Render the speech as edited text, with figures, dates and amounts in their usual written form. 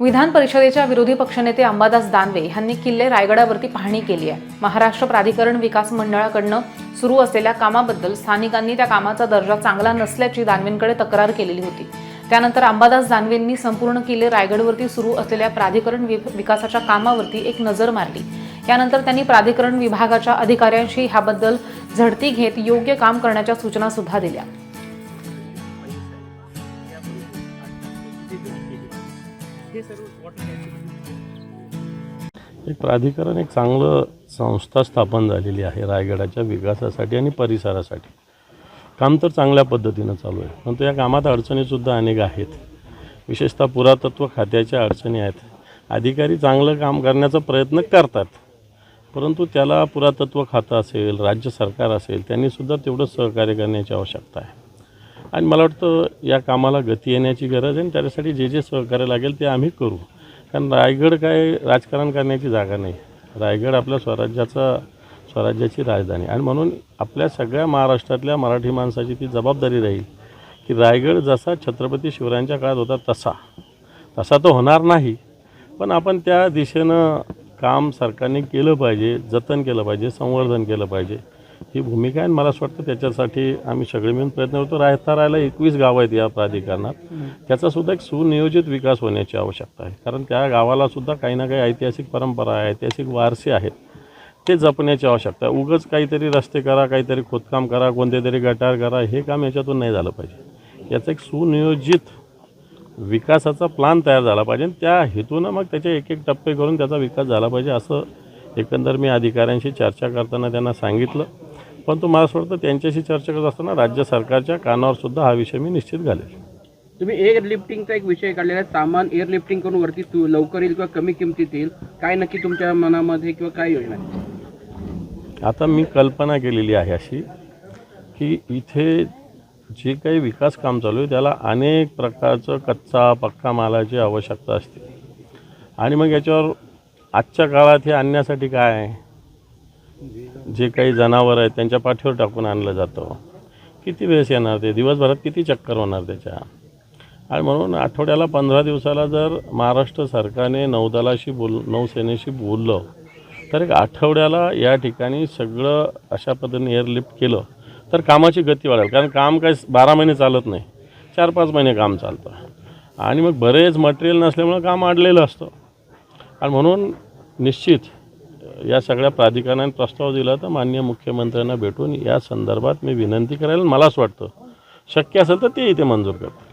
विधान परिषदेच्या विरोधी पक्षनेते अंबादास दानवे यांनी किल्ले रायगडावरती पाहणी केली आहे। महाराष्ट्र प्राधिकरण विकास मंडळाकडून सुरू असलेल्या कामाबद्दल स्थानिकांनी त्या कामाचा दर्जा चांगला नसल्याची दानवेंकडे तक्रार केलेली होती। त्यानंतर अंबादास दानवेंनी संपूर्ण किल्ले रायगडवरती सुरू असलेल्या प्राधिकरण विकासाच्या कामावरती एक नजर मारली। यानंतर त्यांनी प्राधिकरण विभागाच्या अधिकाऱ्यांशी ह्याबद्दल झडती घेत योग्य काम करण्याच्या सूचना सुद्धा दिल्या। एक प्राधिकरण एक चांगलं संस्था स्थापन झालेली आहे रायगडाच्या विकासासाठी आणि परिसरासाठी। काम तर चांगल्या पद्धतीने चालू आहे, परंतु या कामात अडचणीसुद्धा अनेक आहेत। विशेषतः पुरातत्व खात्याच्या अडचणी आहेत। अधिकारी चांगलं काम करण्याचा प्रयत्न करतात, परंतु त्याला पुरातत्व खातं असेल, राज्य सरकार असेल, त्यांनीसुद्धा तेवढं सहकार्य करण्याची आवश्यकता आहे। आणि मला वाटतं या कामाला गती येण्याची गरज आहे आणि त्यासाठी जे सहकार्य लागेल ते आम्ही करू। कारण रायगड काय राजकारण करण्याची जागा नाही। रायगड आपल्या स्वराज्याची राजधानी आणि म्हणून आपल्या सगळ्या महाराष्ट्रातल्या मराठी माणसाची ती जबाबदारी राहील की रायगड जसा छत्रपती शिवरायांच्या काळात होता तसा तो होणार नाही, पण आपण त्या दिशेनं काम सरकारने केलं पाहिजे, जतन केलं पाहिजे, संवर्धन केलं पाहिजे, ही भूमिका आहे। मला असं वाटतं त्याच्यासाठी आम्ही सगळे मिळून प्रयत्न करतो। रायला 21 गावं आहेत या प्राधिकरणात, त्याचासुद्धा एक सुनियोजित विकास होण्याची आवश्यकता आहे। कारण त्या गावालासुद्धा काही ना काही ऐतिहासिक परंपरा आहे, ऐतिहासिक वारसे आहेत, ते जपण्याची आवश्यकता आहे। उगाच काहीतरी रस्ते करा, काहीतरी खोदकाम करा, कोणते तरी गटार करा, हे काम याच्यातून नाही झालं पाहिजे। याचा एक सुनियोजित विकासाचा प्लॅन तयार झाला पाहिजे आणि त्या हेतूनं मग त्याचे एक टप्पे करून त्याचा विकास झाला पाहिजे, असं एकंदर मी अधिकाऱ्यांशी चर्चा करताना त्यांना सांगितलं। पण मला असं वाटतं त्यांच्याशी चर्चा करत असताना राज्य सरकारच्या कानावर सुद्धा हा विषय मी निश्चित घालेल। तुम्ही एअरलिफ्टिंगचा एक विषय काढलेला आहे, सामान एअरलिफ्टिंग करून वरती लवकर येईल किंवा कमी किमतीत येईल, काय नक्की तुमच्या मनामध्ये किंवा काय योजना आहे? आता मी कल्पना केलेली आहे अशी की इथे जे काही विकास काम चालू आहे त्याला अनेक प्रकारचं कच्चा पक्का मालाची आवश्यकता असते आणि मग याच्यावर आजच्या काळात हे आणण्यासाठी काय आहे, जे काही जनावर आहेत त्यांच्या पाठीवर टाकून आणलं जातं। किती वेळेस येणार ते, दिवसभरात किती चक्कर होणार त्याच्या। आणि म्हणून आठवड्याला 15 दिवसाला जर महाराष्ट्र सरकारने नौसेनेशी बोललं तर एक आठवड्याला या ठिकाणी सगळं अशा पद्धतीने एअरलिफ्ट केलं तर कामाची गती वाढेल। कारण काम काय 12 महिने चालत नाही, 4-5 महिने काम चालतं आणि मग बरेच मटेरियल नसल्यामुळं काम अडलेलं असतं। आणि म्हणून निश्चित या सगळ्या प्राधिकरणाने प्रस्ताव दिला तर माननीय मुख्यमंत्र्यांना भेटून या संदर्भात मी विनंती करायला, मला असं वाटतं शक्य असेल तर ते इथे मंजूर करतात।